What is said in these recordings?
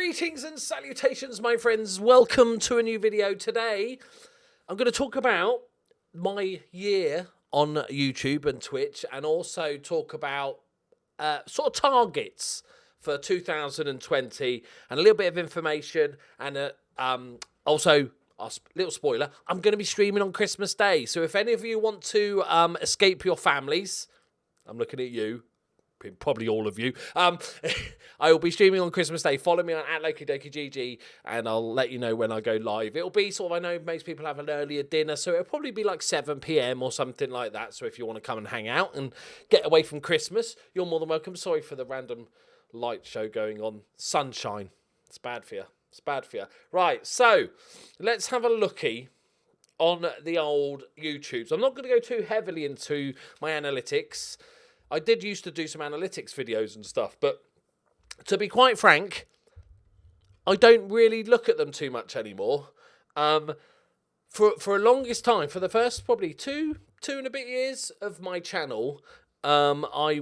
Greetings and salutations, my friends. Welcome to a new video. Today, I'm going to talk about my year on YouTube and Twitch, and also talk about sort of targets for 2020, and a little bit of information, and also a little spoiler, I'm going to be streaming on Christmas Day. So if any of you want to escape your families, I'm looking at you, probably all of you, I will be streaming on Christmas Day. Follow me on @LokiDokiGG, and I'll let you know when I go live. It'll be sort of, I know most people have an earlier dinner, so it'll probably be like 7 p.m. or something like that. So if you want to come and hang out and get away from Christmas, you're more than welcome. Sorry for the random light show going on. Sunshine. It's bad for you. It's bad for you. Right, so let's have a looky on the old YouTubes. I'm not going to go too heavily into my analytics. I did used to do some analytics videos and stuff, but to be quite frank, I don't really look at them too much anymore. For a longest time, for the first probably two and a bit years of my channel, I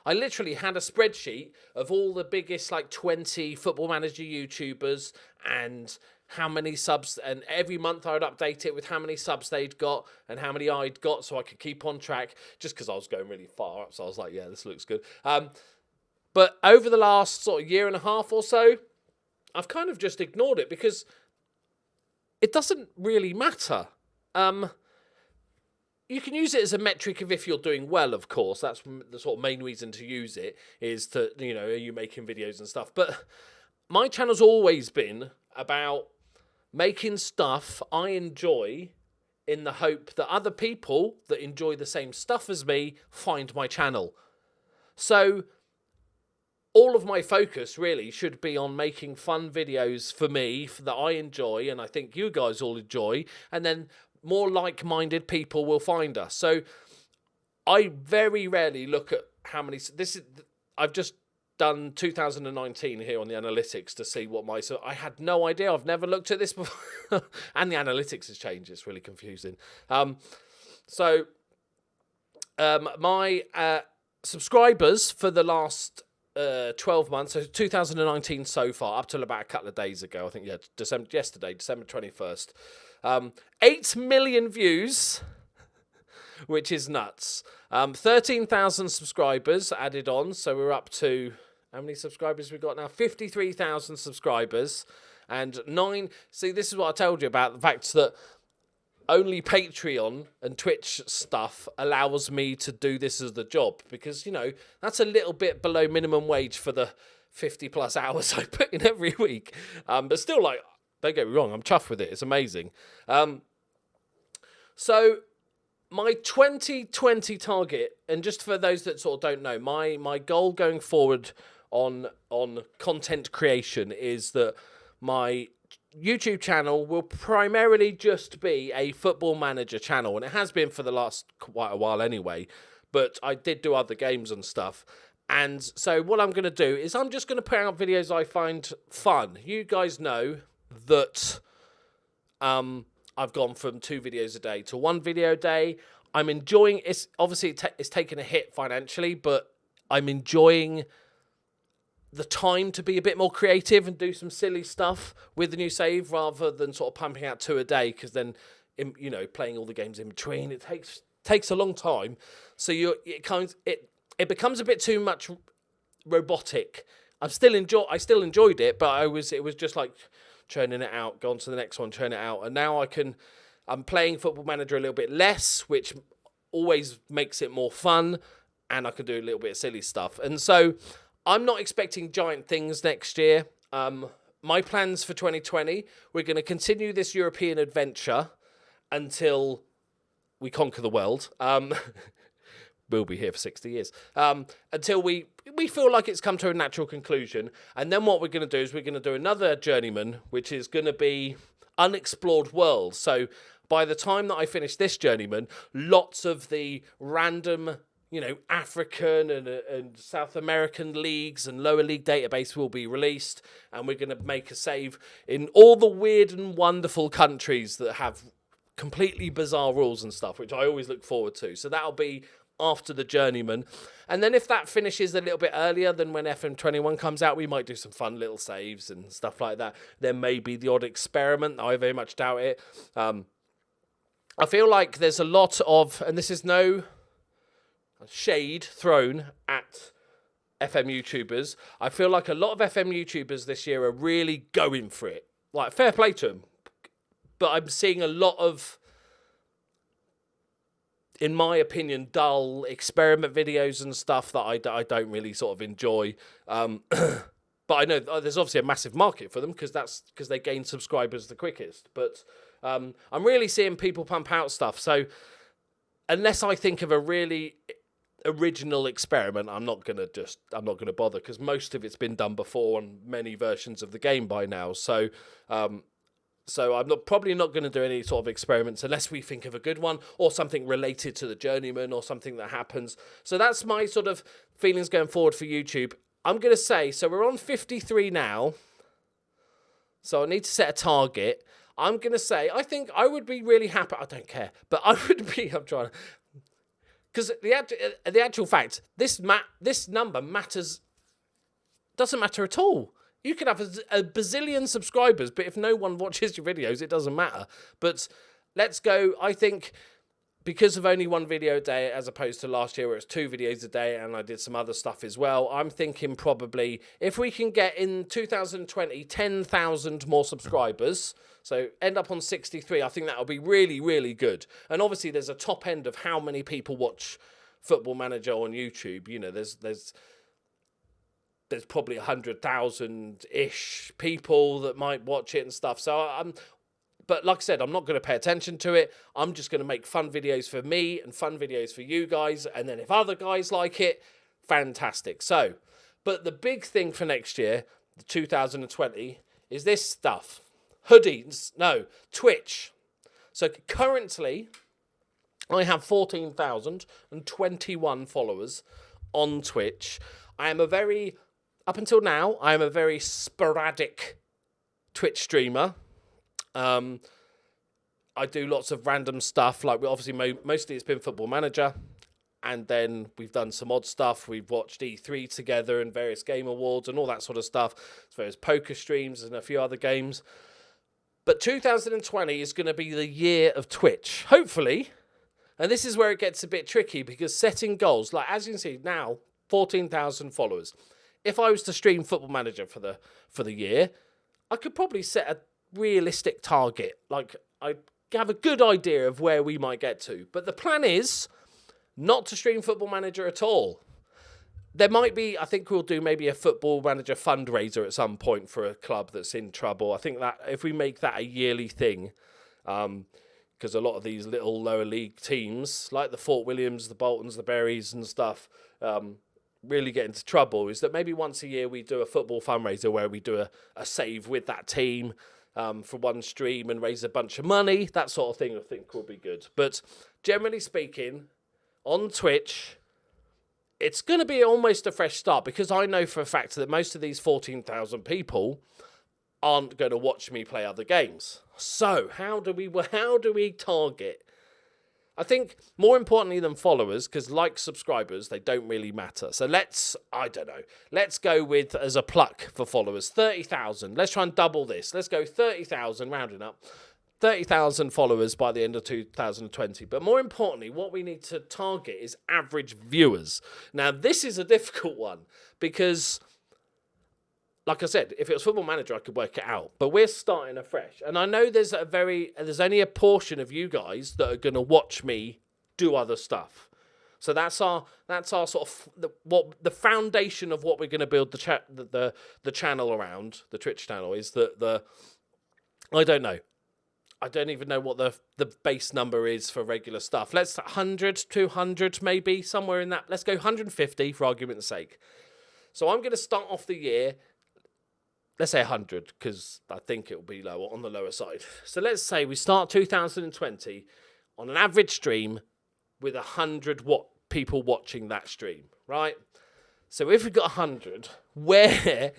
literally had a spreadsheet of all the biggest like 20 Football Manager YouTubers and how many subs, and every month I would update it with how many subs they'd got and how many I'd got, so I could keep on track, just because I was going really far up. So I was like, yeah, this looks good. But over the last sort of year and a half or so, I've kind of just ignored it because it doesn't really matter. You can use it as a metric of if you're doing well, of course. That's the sort of main reason to use it, is to, you know, are you making videos and stuff. But my channel's always been about making stuff I enjoy in the hope that other people that enjoy the same stuff as me find my channel. So all of my focus really should be on making fun videos for me that I enjoy and I think you guys all enjoy, and then more like-minded people will find us. So I very rarely look at how many... I've just done 2019 here on the analytics to see what my... So I had no idea. I've never looked at this before. And the analytics has changed. It's really confusing. My subscribers for the last 12 months, so 2019 so far, up till about a couple of days ago, I think, yeah, December 21st, 8 million views, which is nuts. 13,000 subscribers added on, so we're up to... How many subscribers we've got now? 53,000 subscribers. And 9... See, this is what I told you about, the fact that only Patreon and Twitch stuff allows me to do this as the job. Because, you know, that's a little bit below minimum wage for the 50-plus hours I put in every week. But still, like, don't get me wrong, I'm chuffed with it. It's amazing. So my 2020 target, and just for those that sort of don't know, my goal going forward on content creation is that my YouTube channel will primarily just be a Football Manager channel, and it has been for the last quite a while anyway, but I did do other games and stuff. And so what I'm going to do is I'm just going to put out videos I find fun. You guys know that I've gone from 2 videos a day to 1 video a day. I'm enjoying it. Obviously, it's taken a hit financially, but I'm enjoying the time to be a bit more creative and do some silly stuff with the new save rather than sort of pumping out 2 a day, because then, you know, playing all the games in between, it takes a long time. So it becomes a bit too much robotic. I still enjoyed it, but it was just like churning it out, go on to the next one, churn it out. And now I'm playing Football Manager a little bit less, which always makes it more fun, and I can do a little bit of silly stuff. And so I'm not expecting giant things next year. My plans for 2020, we're going to continue this European adventure until we conquer the world. We'll be here for 60 years. Until we feel like it's come to a natural conclusion. And then what we're going to do is we're going to do another journeyman, which is going to be unexplored worlds. So by the time that I finish this journeyman, lots of the random, you know, African and South American leagues and lower league database will be released. And we're going to make a save in all the weird and wonderful countries that have completely bizarre rules and stuff, which I always look forward to. So that'll be after the Journeyman. And then if that finishes a little bit earlier than when FM21 comes out, we might do some fun little saves and stuff like that. There may be the odd experiment. I very much doubt it. I feel like there's a lot of, and this is no shade thrown at FM YouTubers. I feel like a lot of FM YouTubers this year are really going for it. Like, fair play to them. But I'm seeing a lot of, in my opinion, dull experiment videos and stuff that I don't really sort of enjoy. But I know there's obviously a massive market for them because they gain subscribers the quickest. But I'm really seeing people pump out stuff. So unless I think of a really original experiment, I'm not gonna bother, because most of it's been done before on many versions of the game by now. So I'm probably not going to do any sort of experiments unless we think of a good one or something related to the Journeyman or something that happens. So that's my sort of feelings going forward for YouTube. I'm going to say, so we're on 53 now. So I need to set a target. I'm going to say, I think I would be really happy. I don't care, but I would be, I'm trying to, because the actual fact, this number matters, doesn't matter at all. You could have a bazillion subscribers, but if no one watches your videos, it doesn't matter. But let's go, I think, because of only one video a day, as opposed to last year where it's 2 videos a day, and I did some other stuff as well, I'm thinking probably, if we can get in 2020, 10,000 more subscribers, so end up on 63, I think that'll be really, really good. And obviously there's a top end of how many people watch Football Manager on YouTube. You know, there's probably 100,000-ish people that might watch it and stuff. So but like I said, I'm not going to pay attention to it. I'm just going to make fun videos for me and fun videos for you guys. And then if other guys like it, fantastic. So, but the big thing for next year, 2020, is this stuff. Hoodies, no, Twitch. So currently, I have 14,021 followers on Twitch. Up until now, I am a very sporadic Twitch streamer. I do lots of random stuff. Like, obviously, mostly it's been Football Manager. And then we've done some odd stuff. We've watched E3 together and various game awards and all that sort of stuff. Various poker streams and a few other games. But 2020 is going to be the year of Twitch. Hopefully. And this is where it gets a bit tricky, because setting goals, like as you can see now, 14,000 followers. If I was to stream Football Manager for the year, I could probably set a realistic target. Like, I have a good idea of where we might get to. But the plan is not to stream Football Manager at all. There might be, I think we'll do maybe a Football Manager fundraiser at some point for a club that's in trouble. I think that if we make that a yearly thing, because a lot of these little lower league teams, like the Fort Williams, the Boltons, the Berries and stuff, really get into trouble, is that maybe once a year we do a football fundraiser where we do a save with that team for one stream and raise a bunch of money. That sort of thing I think will be good. But generally speaking, on Twitch, it's going to be almost a fresh start, because I know for a fact that most of these 14,000 people aren't going to watch me play other games. So how do we target? I think more importantly than followers, because like subscribers, they don't really matter. So let's go with, as a pluck for followers, 30,000. Let's try and double this. Let's go 30,000, rounding up. 30,000 followers by the end of 2020. But more importantly, what we need to target is average viewers. Now, this is a difficult one because, like I said, if it was Football Manager, I could work it out. But we're starting afresh. And I know there's only a portion of you guys that are going to watch me do other stuff. So that's our sort of the foundation of what we're going to build the channel around, the Twitch channel, is that I don't know. I don't even know what the base number is for regular stuff. Let's 100, 200 maybe, somewhere in that. Let's go 150 for argument's sake. So I'm going to start off the year, let's say 100, because I think it will be lower, on the lower side. So let's say we start 2020 on an average stream with 100 people watching that stream, right? So if we've got 100, where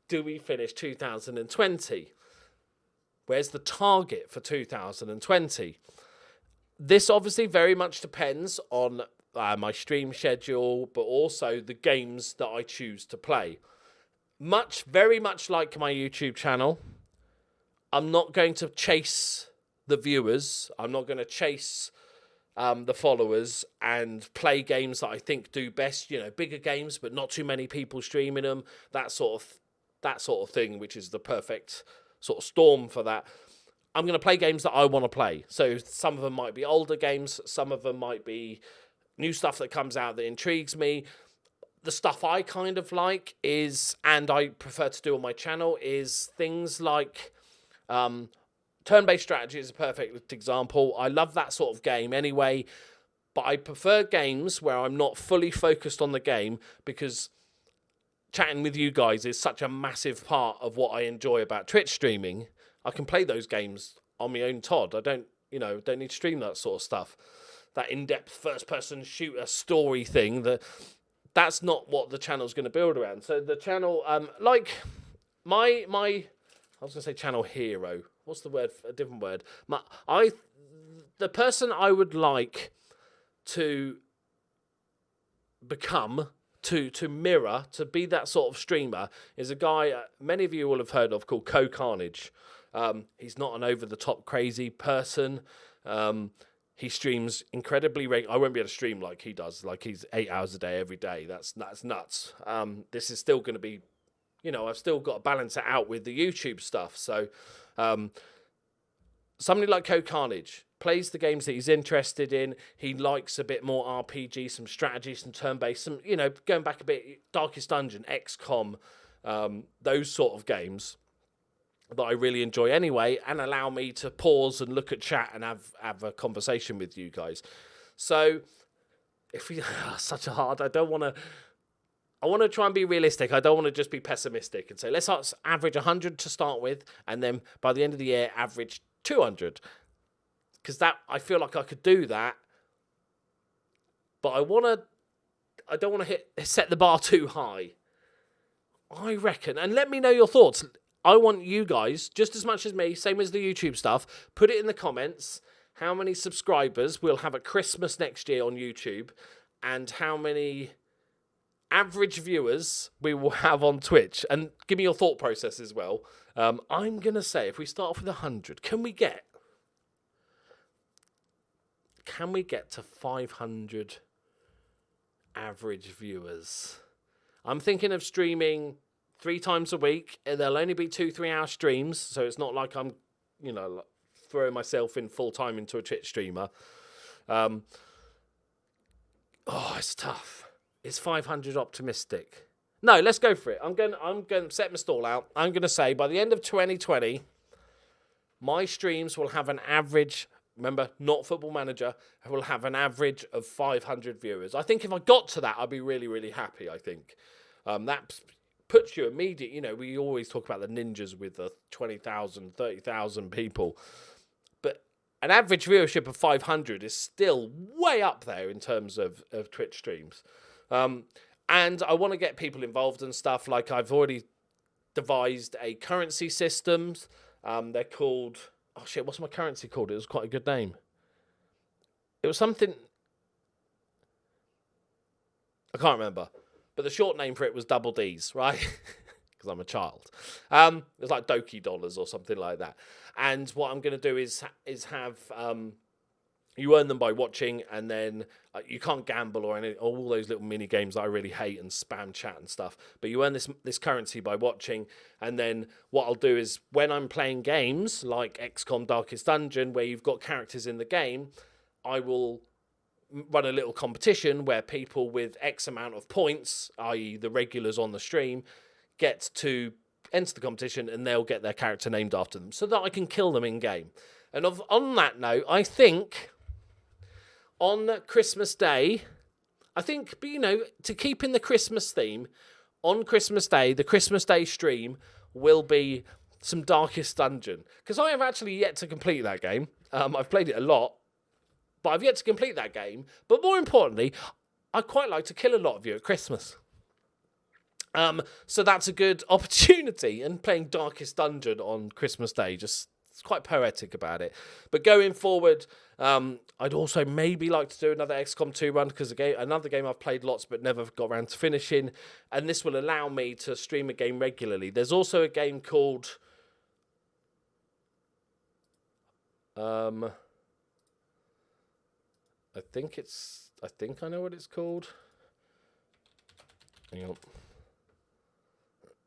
do we finish 2020? Where's the target for 2020? This obviously very much depends on my stream schedule, but also the games that I choose to play. Very much like my YouTube channel, I'm not going to chase the viewers. I'm not going to chase the followers and play games that I think do best. You know, bigger games, but not too many people streaming them. That sort of thing, which is the perfect sort of storm for that. I'm going to play games that I want to play. So some of them might be older games. Some of them might be new stuff that comes out that intrigues me. The stuff I kind of like is, and I prefer to do on my channel, is things like turn-based strategy is a perfect example. I love that sort of game anyway, but I prefer games where I'm not fully focused on the game, because chatting with you guys is such a massive part of what I enjoy about Twitch streaming. I can play those games on my own Todd. I don't need to stream that sort of stuff. That in-depth first-person shooter story thing, that's not what the channel's going to build around. So the channel, like I was going to say channel hero. What's the word? A different word. The person I would like to become, to mirror, to be that sort of streamer, is a guy many of you will have heard of called Carnage. He's not an over-the-top crazy person. He streams incredibly regular. I won't be able to stream like he does. Like, he's 8 hours a day every day. That's nuts. This is still going to be, I've still got to balance it out with the YouTube stuff. So somebody like Carnage plays the games that he's interested in. He likes a bit more RPG, some strategy, some turn-based, some, going back a bit, Darkest Dungeon, XCOM, those sort of games that I really enjoy anyway, and allow me to pause and look at chat and have a conversation with you guys. So if we such a hard, I want to try and be realistic. I don't want to just be pessimistic and say, let's average 100 to start with, and then by the end of the year, average 200. Because I feel like I could do that, but I don't want to set the bar too high. I reckon, and let me know your thoughts. I want you guys, just as much as me, same as the YouTube stuff, put it in the comments how many subscribers we'll have at Christmas next year on YouTube, and how many average viewers we will have on Twitch. And give me your thought process as well. I'm going to say, if we start off with 100, can we get to 500 average viewers? I'm thinking of streaming 3 times a week. They'll only be 2-3 hour streams, so it's not like I'm, throwing myself in full time into a Twitch streamer. It's tough. Is 500 optimistic? No, let's go for it. I'm going to set my stall out. I'm going to say by the end of 2020, my streams will have an average. Remember, not Football Manager. Will have an average of 500 viewers. I think if I got to that, I'd be really, really happy. I think that puts you immediately. We always talk about the ninjas with the 20,000, 30,000 people, but an average viewership of 500 is still way up there in terms of Twitch streams. And I want to get people involved and stuff. Like, I've already devised a currency system. They're called, what's my currency called? It was quite a good name. It was something, I can't remember, but the short name for it was double D's, right? Because I'm a child. It was like Doki dollars or something like that. And what I'm going to do is have, you earn them by watching, and then you can't gamble or all those little mini games that I really hate and spam chat and stuff. But you earn this currency by watching, and then what I'll do is when I'm playing games like XCOM Darkest Dungeon, where you've got characters in the game, I will run a little competition where people with X amount of points, i.e. the regulars on the stream, get to enter the competition, and they'll get their character named after them so that I can kill them in game. And on that note, I think on Christmas Day, to keep in the Christmas theme, on Christmas Day, the Christmas Day stream will be some Darkest Dungeon. Because I have actually yet to complete that game. I've played it a lot, but I've yet to complete that game. But more importantly, I quite like to kill a lot of you at Christmas. So that's a good opportunity. And playing Darkest Dungeon on Christmas Day just it's quite poetic about it. But going forward, I'd also maybe like to do another XCOM 2 run, because another game I've played lots but never got around to finishing, and this will allow me to stream a game regularly. There's also a game called I think I know what it's called. Hang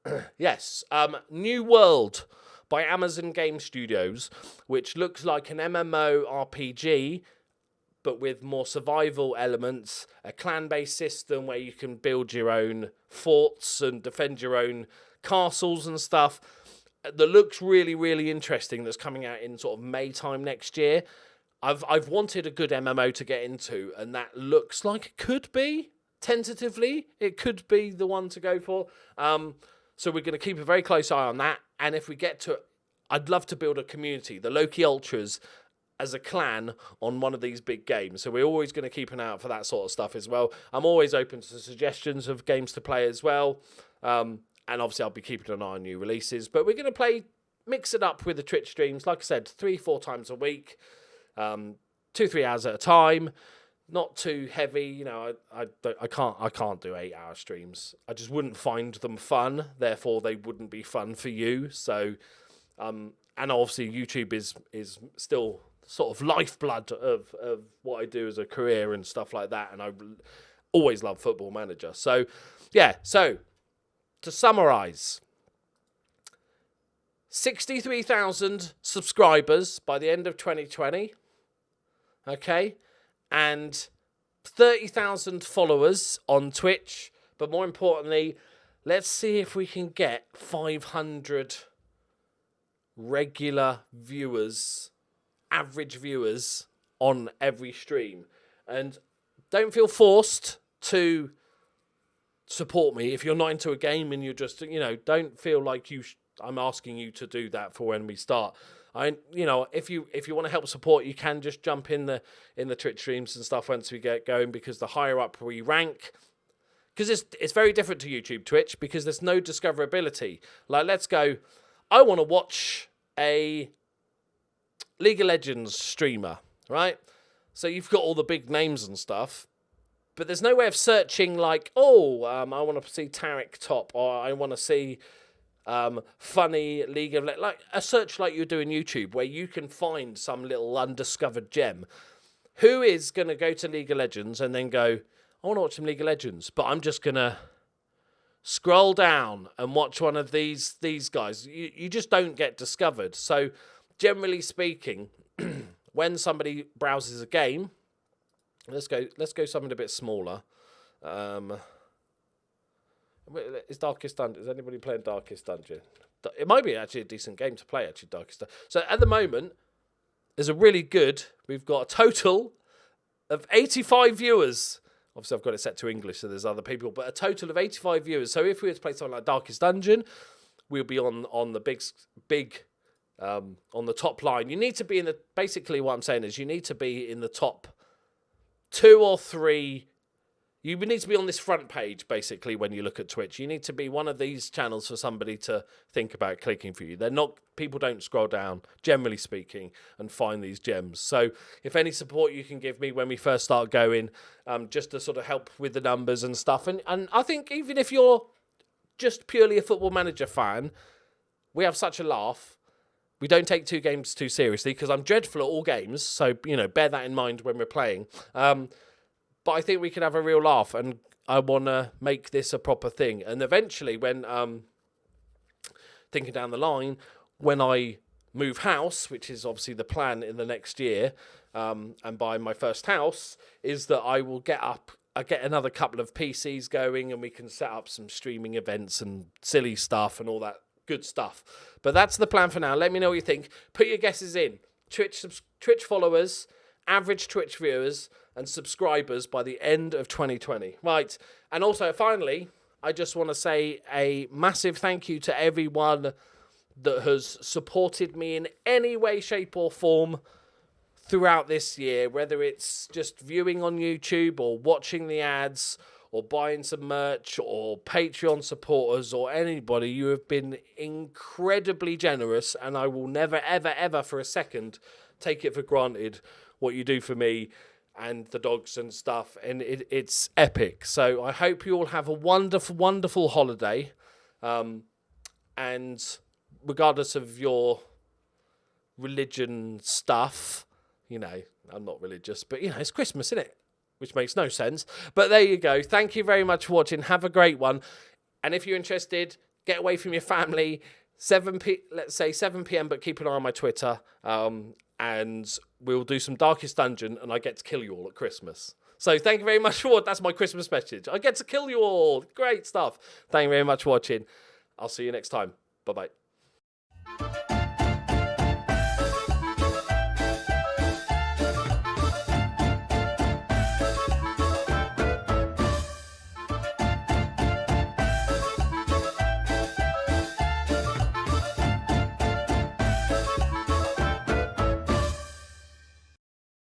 on. Yes, New World by Amazon Game Studios, which looks like an MMO RPG, but with more survival elements, a clan-based system where you can build your own forts and defend your own castles and stuff. That looks really, really interesting. That's coming out in sort of May time next year. I've wanted a good MMO to get into, and that looks like it could be, tentatively, it could be the one to go for. So we're going to keep a very close eye on that. And if we get to it, I'd love to build a community, the Loki Ultras, as a clan on one of these big games. So we're always going to keep an eye out for that sort of stuff as well. I'm always open to suggestions of games to play as well. And obviously I'll be keeping an eye on new releases. But we're going to mix it up with the Twitch streams. Like I said, 3-4 times a week. 2-3 hours at a time, not too heavy. You know, I can't do 8-hour streams. I just wouldn't find them fun. Therefore, they wouldn't be fun for you. So, and obviously YouTube is still sort of lifeblood of what I do as a career and stuff like that. And I always love Football Manager. So, yeah. So to summarise. 63,000 subscribers by the end of 2020. Okay, and 30,000 followers on Twitch. But more importantly, let's see if we can get 500 regular viewers, average viewers on every stream. And don't feel forced to support me if you're not into a game and you're just, don't feel like I'm asking you to do that for when we start. If you want to help support, you can just jump in the Twitch streams and stuff once we get going, because the higher up we rank, because it's very different to YouTube, Twitch, because there's no discoverability. Like, let's go, I want to watch a League of Legends streamer, right? So you've got all the big names and stuff, but there's no way of searching like, I want to see Tarek top, or I want to see funny League of like a search like you do in YouTube, where you can find some little undiscovered gem. Who is going to go to League of Legends and then go, I want to watch some League of Legends, but I'm just going to scroll down and watch one of these guys? You just don't get discovered. So generally speaking, when somebody browses a game, let's go something a bit smaller. Is Darkest Dungeon? Is anybody playing Darkest Dungeon? It might be actually a decent game to play, actually, Darkest Dungeon. So at the moment, we've got a total of 85 viewers. Obviously, I've got it set to English, so there's other people, but a total of 85 viewers. So if we were to play something like Darkest Dungeon, we'll be on the big on the top line. You need to be basically what I'm saying is you need to be in the top 2 or 3. You need to be on this front page, basically, when you look at Twitch. You need to be one of these channels for somebody to think about clicking for you. People don't scroll down, generally speaking, and find these gems. So if any support you can give me when we first start going, just to sort of help with the numbers and stuff. And I think even if you're just purely a Football Manager fan, we have such a laugh. We don't take 2 games too seriously, because I'm dreadful at all games. So, bear that in mind when we're playing. But I think we can have a real laugh, and I want to make this a proper thing. And eventually, when thinking down the line, when I move house, which is obviously the plan in the next year, and buy my first house, is that I will get another couple of PCs going, and we can set up some streaming events and silly stuff and all that good stuff. But that's the plan for now. Let me know what you think. Put your guesses in. Twitch followers, average Twitch viewers, and subscribers by the end of 2020. Right. And also, finally, I just want to say a massive thank you to everyone that has supported me in any way, shape, or form throughout this year, whether it's just viewing on YouTube or watching the ads or buying some merch or Patreon supporters or anybody. You have been incredibly generous, and I will never, ever, ever for a second take it for granted what you do for me and the dogs and stuff, and it's epic. So I hope you all have a wonderful, wonderful holiday, and regardless of your religion stuff, you know, I'm not religious, but, you know, it's Christmas, isn't it? Which makes no sense. But there you go. Thank you very much for watching. Have a great one. And if you're interested, get away from your family. Let's say 7 p.m, but keep an eye on my Twitter. And we'll do some Darkest Dungeon, and I get to kill you all at Christmas. So thank you very much for watching. That's my Christmas message. I get to kill you all. Great stuff. Thank you very much for watching. I'll see you next time. Bye-bye.